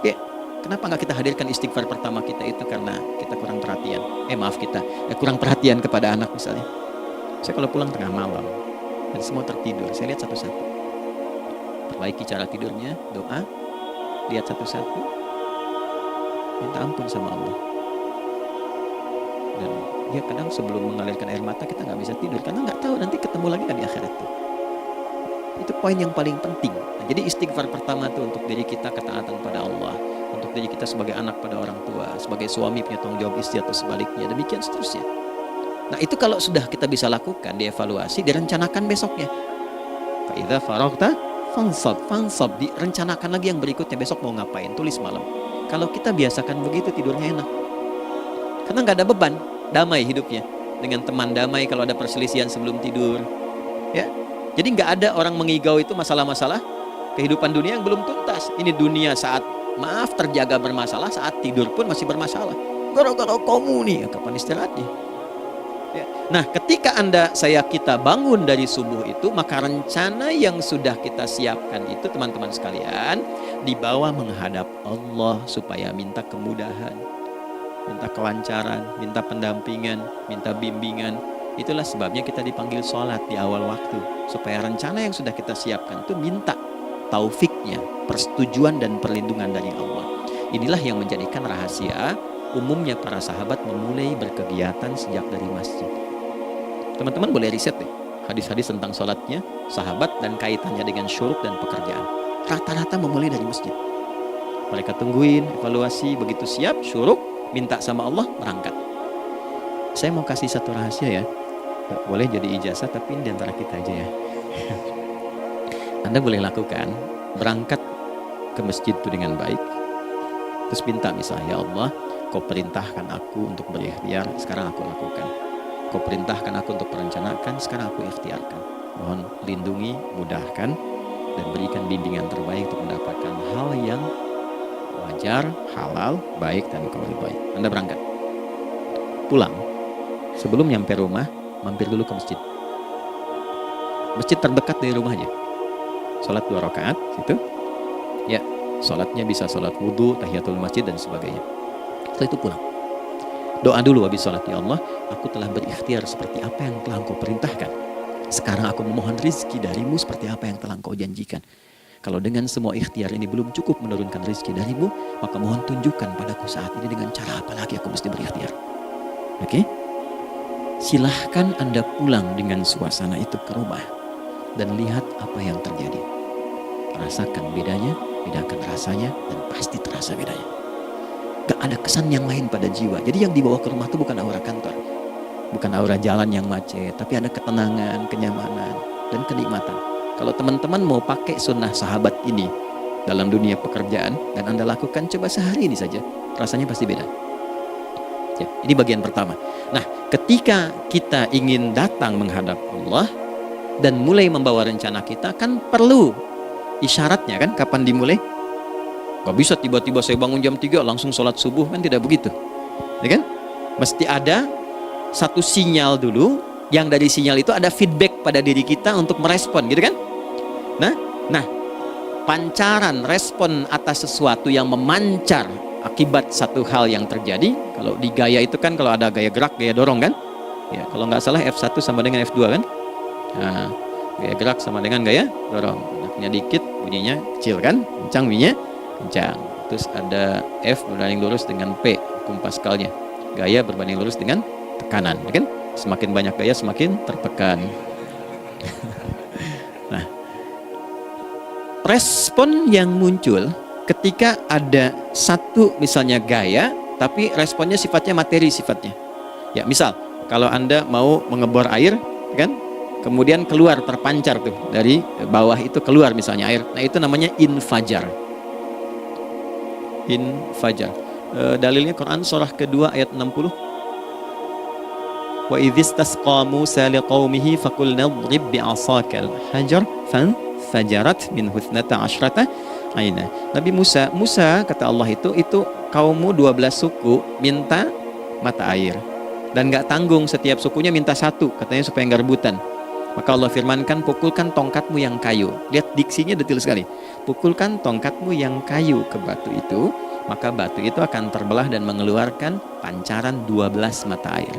Ya, kenapa nggak kita hadirkan istighfar pertama kita itu? Karena kita kurang perhatian. Kurang perhatian kepada anak misalnya. Saya kalau pulang tengah malam dan semua tertidur, saya lihat satu-satu. Perbaiki cara tidurnya, doa, lihat satu-satu, minta ampun sama Allah. Dan ya kadang sebelum mengalirkan air mata kita nggak bisa tidur karena nggak tahu nanti ketemu lagi kan di akhirat itu. Itu poin yang paling penting. Nah, jadi istighfar pertama itu untuk diri kita, ketaatan pada Allah, untuk diri kita sebagai anak pada orang tua, sebagai suami punya tanggung jawab istri atau sebaliknya, demikian seterusnya. Nah itu kalau sudah kita bisa lakukan, dievaluasi, direncanakan besoknya. Fa'idha faraghta fansab, direncanakan lagi yang berikutnya, besok mau ngapain, tulis malam. Kalau kita biasakan begitu, tidurnya enak. Karena nggak ada beban, damai hidupnya. Dengan teman damai kalau ada perselisihan sebelum tidur. Ya, jadi nggak ada orang mengigau itu masalah-masalah kehidupan dunia yang belum tuntas. Ini dunia saat terjaga bermasalah, saat tidur pun masih bermasalah. Gara-gara kamu nih, kapan istirahatnya? Ya. Nah, ketika kita bangun dari subuh itu, maka rencana yang sudah kita siapkan itu, teman-teman sekalian, dibawa menghadap Allah supaya minta kemudahan, minta kelancaran, minta pendampingan, minta bimbingan. Itulah sebabnya kita dipanggil sholat di awal waktu, supaya rencana yang sudah kita siapkan itu minta taufiknya, persetujuan dan perlindungan dari Allah. Inilah yang menjadikan rahasia umumnya para sahabat memulai berkegiatan sejak dari masjid. Teman-teman boleh riset deh hadis-hadis tentang sholatnya sahabat dan kaitannya dengan syuruk dan pekerjaan. Rata-rata memulai dari masjid. Mereka tungguin, evaluasi, begitu siap, syuruk, minta sama Allah, berangkat. Saya mau kasih satu rahasia ya. Boleh jadi ijazah, tapi ini diantara kita aja ya. Anda boleh lakukan, berangkat ke masjid itu dengan baik. Terus minta misalnya, ya Allah, Kau perintahkan aku untuk berikhtiar, sekarang aku lakukan. Kau perintahkan aku untuk merencanakan, sekarang aku ikhtiarkan. Mohon lindungi, mudahkan, dan berikan bimbingan terbaik untuk mendapatkan hal yang wajar, halal, baik, dan kau ridhoi. Anda berangkat. Pulang. sebelum nyampe rumah, mampir dulu ke masjid. Masjid terdekat dari rumah aja. Sholat 2 rakaat, gitu. Ya, sholatnya bisa sholat wudhu, tahiyatul masjid, dan sebagainya. Setelah itu pulang. Doa dulu habis sholat, ya Allah, aku telah berikhtiar seperti apa yang telah Engkau perintahkan. Sekarang aku memohon rizki darimu seperti apa yang telah Engkau janjikan. Kalau dengan semua ikhtiar ini belum cukup menurunkan rizki darimu, maka mohon tunjukkan padaku saat ini dengan cara apa lagi aku mesti berikhtiar. Oke? Silahkan Anda pulang dengan suasana itu ke rumah dan lihat apa yang terjadi. Rasakan bedanya, bedakan rasanya, dan pasti terasa bedanya. Gak ada kesan yang lain pada jiwa. Jadi yang dibawa ke rumah itu bukan aura kantor, bukan aura jalan yang macet, tapi ada ketenangan, kenyamanan, dan kenikmatan. Kalau teman-teman mau pakai sunnah sahabat ini dalam dunia pekerjaan dan Anda lakukan, coba sehari ini saja, rasanya pasti beda. Ya, ini bagian pertama. Nah, ketika kita ingin datang menghadap Allah dan mulai membawa rencana kita, kan perlu isyaratnya kan, kapan dimulai? Gak bisa tiba-tiba saya bangun jam 3 langsung sholat subuh, kan tidak begitu. Ya kan? Mesti ada satu sinyal dulu, yang dari sinyal itu ada feedback pada diri kita untuk merespon, gitu kan? Nah, pancaran respon atas sesuatu yang memancar akibat satu hal yang terjadi. Kalau di gaya itu kan, kalau ada gaya gerak, gaya dorong kan? Ya, kalau nggak salah F1 sama dengan F2 kan? Nah, gaya gerak sama dengan gaya dorong. Geraknya dikit, bunyinya kecil kan? Kencang bunyinya, kencang. Terus ada F berbanding lurus dengan P, hukum Pascalnya. Gaya berbanding lurus dengan tekanan, kan? Semakin banyak gaya semakin tertekan. Nah, respon yang muncul ketika ada satu misalnya gaya, tapi responnya sifatnya materi sifatnya. Ya, misal kalau Anda mau mengebor air, kan? Kemudian keluar terpancar tuh dari bawah itu keluar misalnya air. Nah, itu namanya infajar. Infajar. Dalilnya Quran surah kedua ayat 60. Wa idzistasqa Musa liqaumihi faqulna idrib bi'asakal hajar fanfajarat minhu 12 aina. Nabi Musa kata Allah itu kaummu 12 suku minta mata air dan nggak tanggung, setiap sukunya minta satu, katanya supaya nggak rebutan. Maka Allah firmankan, pukulkan tongkatmu yang kayu. Lihat diksinya detil sekali. Pukulkan tongkatmu yang kayu ke batu itu, maka batu itu akan terbelah dan mengeluarkan pancaran 12 mata air.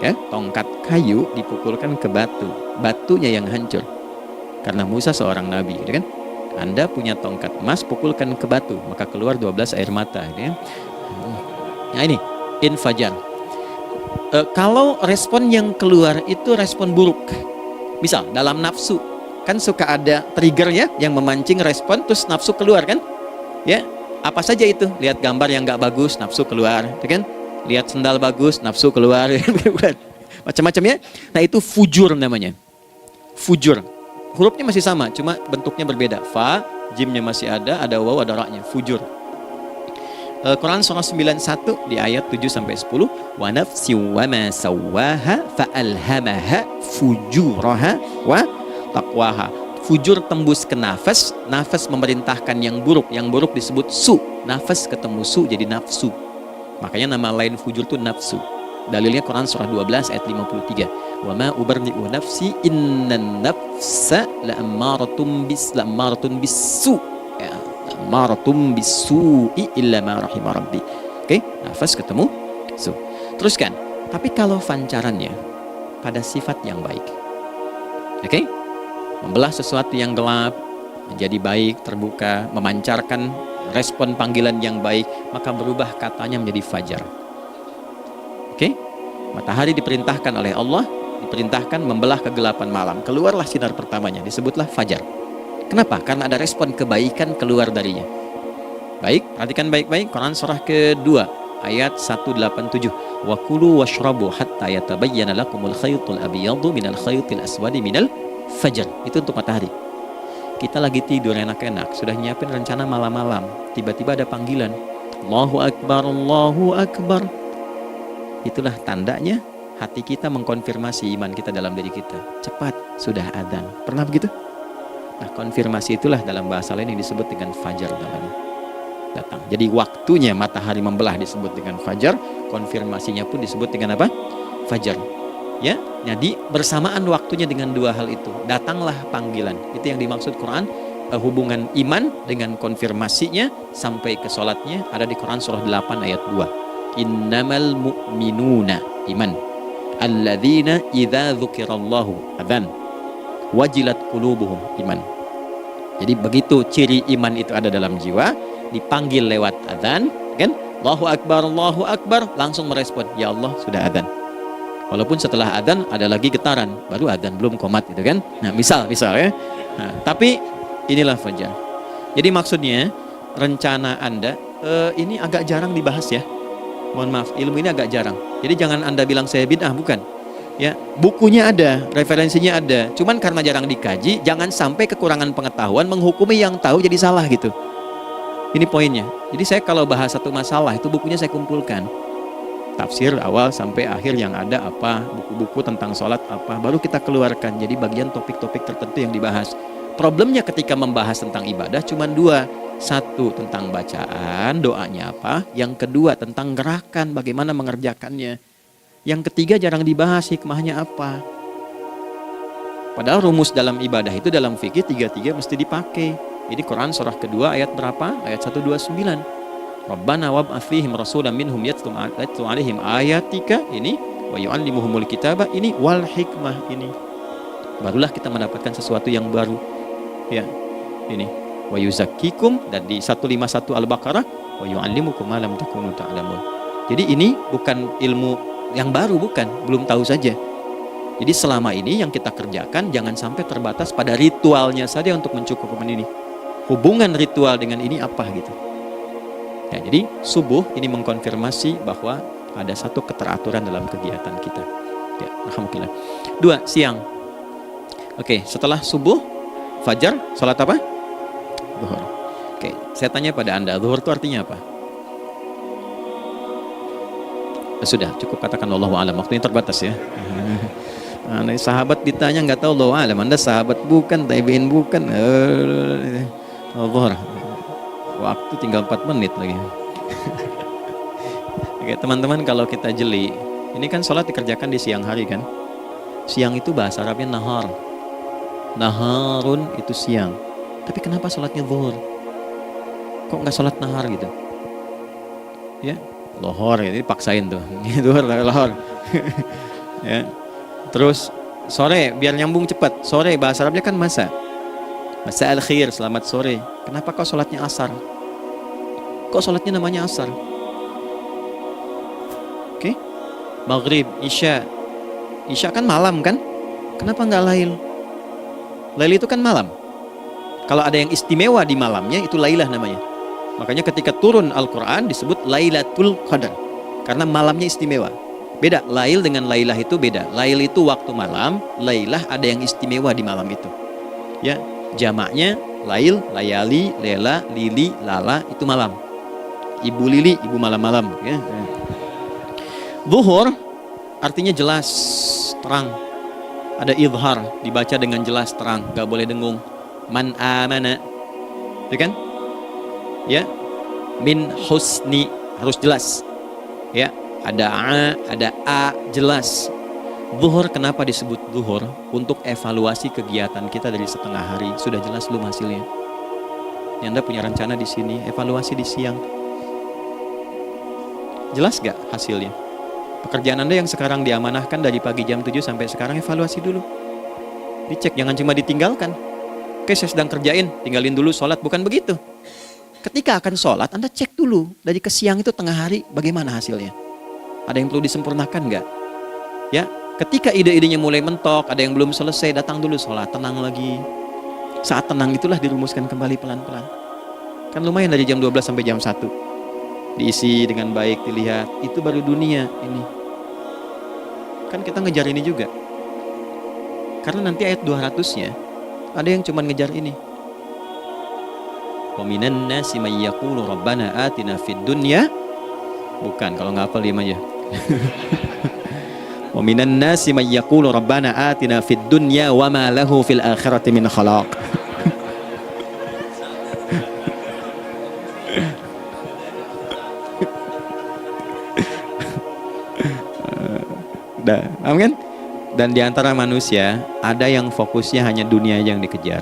Ya, tongkat kayu dipukulkan ke batu, batunya yang hancur. Karena Musa seorang nabi, gitu kan? Anda punya tongkat emas, pukulkan ke batu, maka keluar 12 air mata, gitu kan? Nah, ini infajar. Kalau respon yang keluar itu respon buruk, misal dalam nafsu, kan suka ada triggernya yang memancing respon, terus nafsu keluar kan? Ya, apa saja itu? Lihat gambar yang nggak bagus, nafsu keluar, gitu kan? Lihat sendal bagus, nafsu keluar, macam-macam ya. Nah, itu fujur namanya. Fujur. Hurufnya masih sama, cuma bentuknya berbeda. Fa, jimnya masih ada waw, ada ra-nya. Fujur. Quran surah 91 di ayat 7-10. Wa nafsi wa ma sawwaha fa alhamaha fujuraha wa taqwaha. Fujur tembus ke nafas, nafas memerintahkan yang buruk disebut su. Nafas ketemu su jadi nafsu. Makanya nama lain fujur itu nafsu. Dalilnya Quran surah 12 ayat 53. Wa ma ubarni'u nafsi innan nafsa la'ammaratun bisu. Ya, la'ammaratun bisu'i illa ma rahima rabbi. Oke, nafas ketemu su. Teruskan. Tapi kalau pancarannya pada sifat yang baik. Oke? Membelah sesuatu yang gelap menjadi baik, terbuka, memancarkan respon panggilan yang baik, maka berubah katanya menjadi fajar. Oke? Matahari diperintahkan oleh Allah, diperintahkan membelah kegelapan malam. Keluarlah sinar pertamanya, disebutlah fajar. Kenapa? Karena ada respon kebaikan keluar darinya. Baik, perhatikan baik-baik Quran surah kedua ayat 187. Wa kulu washrabu hatta yatabayyana lakumul khaytul abyadu minal khaytil aswadi minal fajar. Itu untuk matahari. Kita lagi tidur enak-enak, sudah nyiapin rencana malam-malam, tiba-tiba ada panggilan, Allahu Akbar, Allahu Akbar. Itulah tandanya hati kita mengkonfirmasi iman kita dalam diri kita. Cepat, sudah adzan. Pernah begitu? Nah, konfirmasi itulah dalam bahasa lain yang disebut dengan fajar namanya. Datang. Jadi waktunya matahari membelah disebut dengan fajar, konfirmasinya pun disebut dengan apa? fajar. Ya, jadi bersamaan waktunya dengan dua hal itu. Datanglah panggilan. Itu yang dimaksud Quran. Hubungan iman dengan konfirmasinya sampai ke sholatnya ada di Quran surah 8 ayat 2. Innamal mu'minuna iman. Alladzina idza dzukirallahu adzan. Wajilat qulubuhum iman. Jadi begitu ciri iman itu ada dalam jiwa, dipanggil lewat adzan, kan? Allahu Akbar, langsung merespon, ya Allah sudah adzan. Walaupun setelah adzan ada lagi getaran, baru adzan belum qomat itu kan. Nah, misal ya. Nah, tapi inilah fajar. Jadi maksudnya rencana Anda ini agak jarang dibahas ya. Mohon maaf, ilmu ini agak jarang. Jadi jangan Anda bilang saya bid'ah, bukan. Ya, bukunya ada, referensinya ada. Cuman karena jarang dikaji, jangan sampai kekurangan pengetahuan menghukumi yang tahu jadi salah gitu. Ini poinnya. Jadi saya kalau bahas satu masalah itu bukunya saya kumpulkan. Tafsir awal sampai akhir yang ada apa, buku-buku tentang sholat apa, baru kita keluarkan. Jadi bagian topik-topik tertentu yang dibahas. Problemnya ketika membahas tentang ibadah cuma dua. Satu tentang bacaan, doanya apa. Yang kedua tentang gerakan, bagaimana mengerjakannya. Yang ketiga jarang dibahas hikmahnya apa. Padahal rumus dalam ibadah itu dalam fikih tiga-tiga mesti dipakai. Ini Quran surah kedua ayat berapa? Ayat 129. Rabbana wab'ats fihim rasulan minhum yatlu 'alaihim ayatika ini wa yu'allimuhumul kitaba ini wal hikmah ini. Barulah kita mendapatkan sesuatu yang baru. Ya. Ini wa yuzakkikum dan di 151 Al-Baqarah wa yu'allimukum ma lam takunu ta'lamun. Jadi ini bukan ilmu yang baru, bukan, belum tahu saja. Jadi selama ini yang kita kerjakan jangan sampai terbatas pada ritualnya saja untuk mencukupkan ini. Hubungan ritual dengan ini apa gitu. Ya, jadi subuh ini mengkonfirmasi bahwa ada satu keteraturan dalam kegiatan kita. Ya, alhamdulillah. 2, siang. Oke, setelah subuh, fajar, salat apa? Zuhur. Oke, saya tanya pada Anda, zuhur itu artinya apa? Sudah, cukup katakan Allahu a'lam. Waktunya terbatas ya. Nah, sahabat ditanya nggak tahu Allahu a'lam. Anda sahabat bukan, tabi'in bukan. Zuhur. Waktu tinggal 4 menit lagi. Oke, teman-teman, kalau kita jeli, ini kan sholat dikerjakan di siang hari kan. Siang itu bahasa Arabnya nahar. Naharun itu siang. Tapi kenapa sholatnya zuhur? Kok nggak sholat nahar gitu? Ya, lohor ya, ini paksain tuh. Zuhur, lohor. Ya. Terus sore biar nyambung cepat. Sore bahasa Arabnya kan masa. Masa al-khir, selamat sore. Kenapa kok sholatnya asar? Kok sholatnya namanya asar? Oke, maghrib, isya. Isya kan malam kan? Kenapa nggak lail? Lail itu kan malam. Kalau ada yang istimewa di malamnya itu lailah namanya. Makanya ketika turun Al-Quran disebut Lailatul Qadar. Karena malamnya istimewa. Beda, lail dengan lailah itu beda. Lail itu waktu malam, lailah ada yang istimewa di malam itu. Ya, jamaknya lail, layali, lela, lili, lala itu malam. Ibu lili, ibu malam-malam. Ya. Zuhur artinya jelas, terang. Ada idhar, dibaca dengan jelas terang, gak boleh dengung. Man amana, ya kan? Ya, min husni harus jelas. Ya, ada a jelas. Zuhur kenapa disebut zuhur? Untuk evaluasi kegiatan kita dari setengah hari. Sudah jelas belum hasilnya? Anda punya rencana di sini, evaluasi di siang. Jelas gak hasilnya? Pekerjaan Anda yang sekarang diamanahkan dari pagi jam 7 sampai sekarang, evaluasi dulu. Dicek, jangan cuma ditinggalkan. Oke, saya sedang kerjain, tinggalin dulu sholat. Bukan begitu. Ketika akan sholat, Anda cek dulu. Dari ke siang itu tengah hari, bagaimana hasilnya? Ada yang perlu disempurnakan gak? Ya, ketika ide-idenya mulai mentok, ada yang belum selesai, datang dulu sholat, tenang lagi. Saat tenang itulah dirumuskan kembali pelan-pelan. Kan lumayan dari jam 12 sampai jam 1. Diisi dengan baik, dilihat. Itu baru dunia ini. Kan kita ngejar ini juga. Karena nanti ayat 200-nya, ada yang cuma ngejar ini. Wa minan nasi may yaqulu rabbana atina fid dunya. Bukan, kalau nggak hafal diam aja. Wa minan nasi may yaqulu rabbana atina fid dunya wa ma lahu fil akhirati min khalaq. Paham kan? Dan di antara manusia ada yang fokusnya hanya dunia yang dikejar,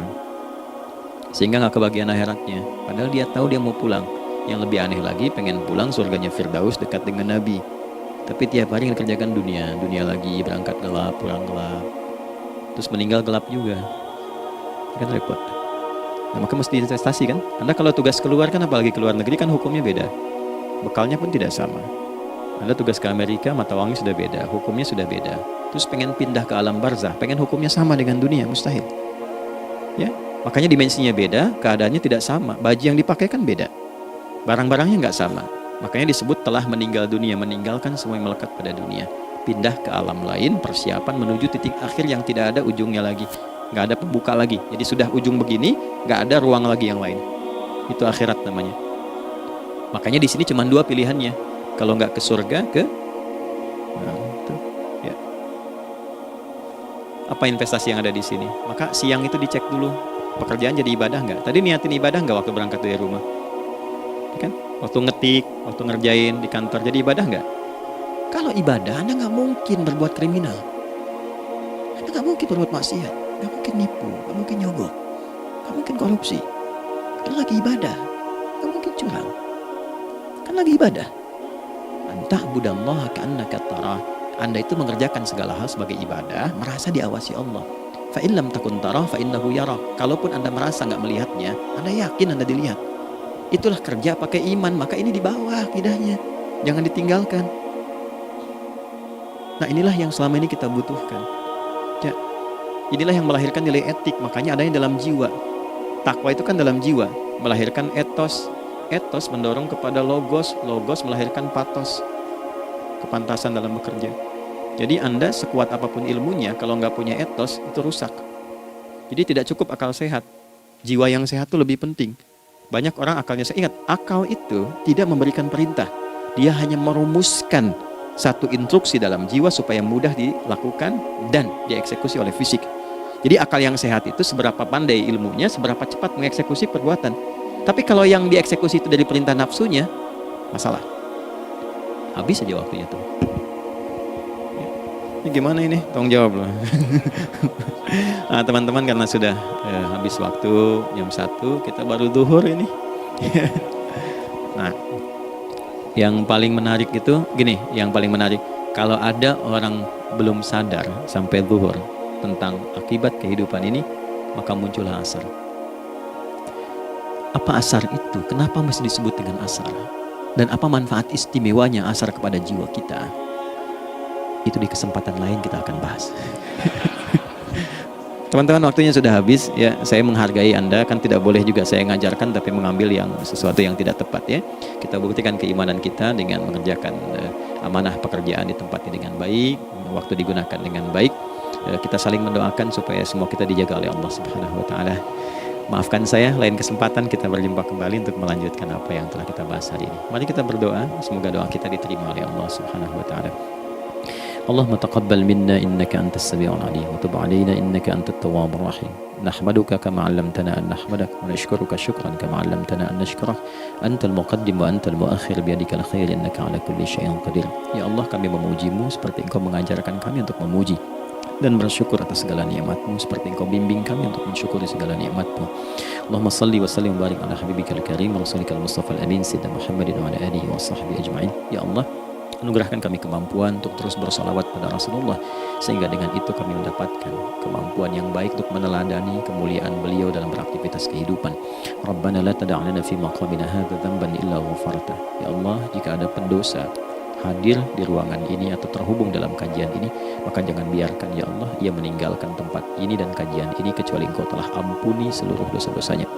sehingga nggak kebagian akhiratnya. Padahal dia tahu dia mau pulang. Yang lebih aneh lagi, pengen pulang surganya Firdaus dekat dengan Nabi. Tapi tiap hari ngerjakan dunia lagi, berangkat gelap, pulang gelap, terus meninggal gelap juga. Kan repot. Nah, maka mesti investasi kan. Anda kalau tugas keluar kan, apalagi keluar negeri kan hukumnya beda. Bekalnya pun tidak sama. Anda tugas ke Amerika, mata uangnya sudah beda, hukumnya sudah beda. Terus pengen pindah ke alam barzah, pengen hukumnya sama dengan dunia, mustahil. Ya, makanya dimensinya beda, keadaannya tidak sama. Baju yang dipakai kan beda, barang-barangnya nggak sama. Makanya disebut telah meninggal dunia, meninggalkan semua yang melekat pada dunia. Pindah ke alam lain, persiapan menuju titik akhir yang tidak ada ujungnya lagi. Nggak ada pembuka lagi. Jadi sudah ujung begini, nggak ada ruang lagi yang lain. Itu akhirat namanya. Makanya di sini cuma dua pilihannya. Kalau nggak ke surga, nah, itu, ya. Apa investasi yang ada di sini? Maka siang itu dicek dulu, pekerjaan jadi ibadah nggak? Tadi niatin ibadah nggak waktu berangkat dari rumah? Kan? Waktu ngetik, waktu ngerjain di kantor, jadi ibadah nggak? Kalau ibadah, Anda nggak mungkin berbuat kriminal. Anda nggak mungkin berbuat maksiat, nggak mungkin nipu, nggak mungkin nyogok, nggak mungkin korupsi. Kan lagi ibadah, nggak mungkin curang. Kan lagi ibadah. Anta'budallaha ka'annaka tarah. Anda itu mengerjakan segala hal sebagai ibadah, merasa diawasi Allah. Fa in lam takun tarah fa innahu yarah. Kalaupun Anda merasa nggak melihatnya, Anda yakin Anda dilihat. Itulah kerja pakai iman, maka ini di bawah akidahnya. Jangan ditinggalkan. Nah, inilah yang selama ini kita butuhkan. Ya, inilah yang melahirkan nilai etik, makanya adanya dalam jiwa. Takwa itu kan dalam jiwa, melahirkan etos. Etos mendorong kepada logos, logos melahirkan patos, kepantasan dalam bekerja. Jadi Anda sekuat apapun ilmunya, kalau nggak punya etos, itu rusak. Jadi tidak cukup akal sehat. Jiwa yang sehat itu lebih penting. Banyak orang akalnya, saya ingat, akal itu tidak memberikan perintah. Dia hanya merumuskan satu instruksi dalam jiwa supaya mudah dilakukan dan dieksekusi oleh fisik. Jadi akal yang sehat itu seberapa pandai ilmunya, seberapa cepat mengeksekusi perbuatan. Tapi kalau yang dieksekusi itu dari perintah nafsunya, masalah. Habis aja waktunya tuh. Ini gimana ini? Tolong jawab loh. Nah, teman-teman, karena sudah habis waktu jam 1, kita baru zuhur ini. Nah, yang paling menarik itu gini, yang paling menarik, kalau ada orang belum sadar sampai zuhur tentang akibat kehidupan ini, maka muncullah asar. Apa asar itu? Kenapa mesti disebut dengan asar? Dan apa manfaat istimewanya asar kepada jiwa kita? Itu di kesempatan lain kita akan bahas. Teman-teman, waktunya sudah habis ya. Saya menghargai Anda, kan tidak boleh juga saya ngajarkan tapi mengambil yang sesuatu yang tidak tepat ya. Kita buktikan keimanan kita dengan mengerjakan amanah pekerjaan di tempat ini dengan baik, waktu digunakan dengan baik. Kita saling mendoakan supaya semua kita dijaga oleh Allah Subhanahu wa taala. Maafkan saya, lain kesempatan kita berjumpa kembali untuk melanjutkan apa yang telah kita bahas hari ini. Mari kita berdoa, semoga doa kita diterima oleh Allah Subhanahu wa taala. Allahumma taqabbal minna innaka antas sami'ul 'alim wa tub 'alaina innaka antat tawwabur rahim. Nahmaduka kama 'allamtana an nahmadak wa nashkuruka syukran kama 'allamtana an nashkurak. Antal muqaddim wa antal muakhir biyadikal khair innaka 'ala kulli syai'in qadir. Ya Allah, kami memujimu seperti Engkau mengajarkan kami untuk memuji dan bersyukur atas segala nikmat-Mu seperti Engkau bimbing kami untuk mensyukuri segala nikmat-Mu. Allahumma salli wa sallim wa barik ala habibikal karim rasulika al-mustafa al-amin sayyidina Muhammadin wa ala alihi wa sahbihi ajma'in. Ya Allah, anugerahkan kami kemampuan untuk terus bersalawat pada Rasulullah, sehingga dengan itu kami mendapatkan kemampuan yang baik untuk meneladani kemuliaan beliau dalam beraktivitas kehidupan. Rabbana la tada' lana fi maqamina hadza dhanban illa ghafarta. Ya Allah, jika ada pendosa hadir di ruangan ini atau terhubung dalam kajian ini, maka jangan biarkan ya Allah ia meninggalkan tempat ini dan kajian ini kecuali Engkau telah ampuni seluruh dosa-dosanya.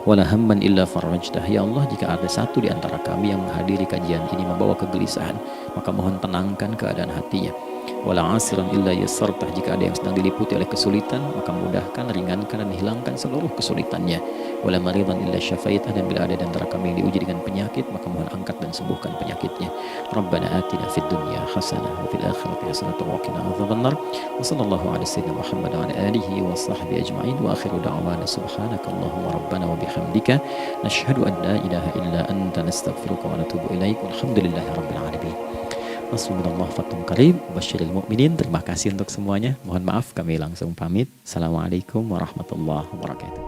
Wala hamman illa farajtah. Ya Allah, jika ada satu di antara kami yang menghadiri kajian ini membawa kegelisahan, maka mohon tenangkan keadaan hatinya. Wala asiran illa yassartah. Jika ada yang sedang diliputi oleh kesulitan, maka mudahkan, ringankan dan hilangkan seluruh kesulitannya. Wala maridan illa syafaitah. Dan bila ada di antara kami yang diuji dengan penyakit, maka mohon angkat dan sembuhkan penyakitnya. Rabbana atina fid dunya hasanah wa fil akhirati hasanah wa qina adzabannar. Wa sallallahu ala sayyidina Muhammad wa ala alihi wa sahbihi ajma'in. Wa akhiru da'wana subhanakallahumma rabbana wa bihamdika nashhadu an la ilaha illa anta nastaghfiruka wa natubu ilaik. Walhamdulillahi rabbil alamin. Nasrullah fatum qarib, basyiril mu'minin. Terima kasih untuk semuanya. Mohon maaf kami langsung pamit. Assalamualaikum warahmatullahi wabarakatuh.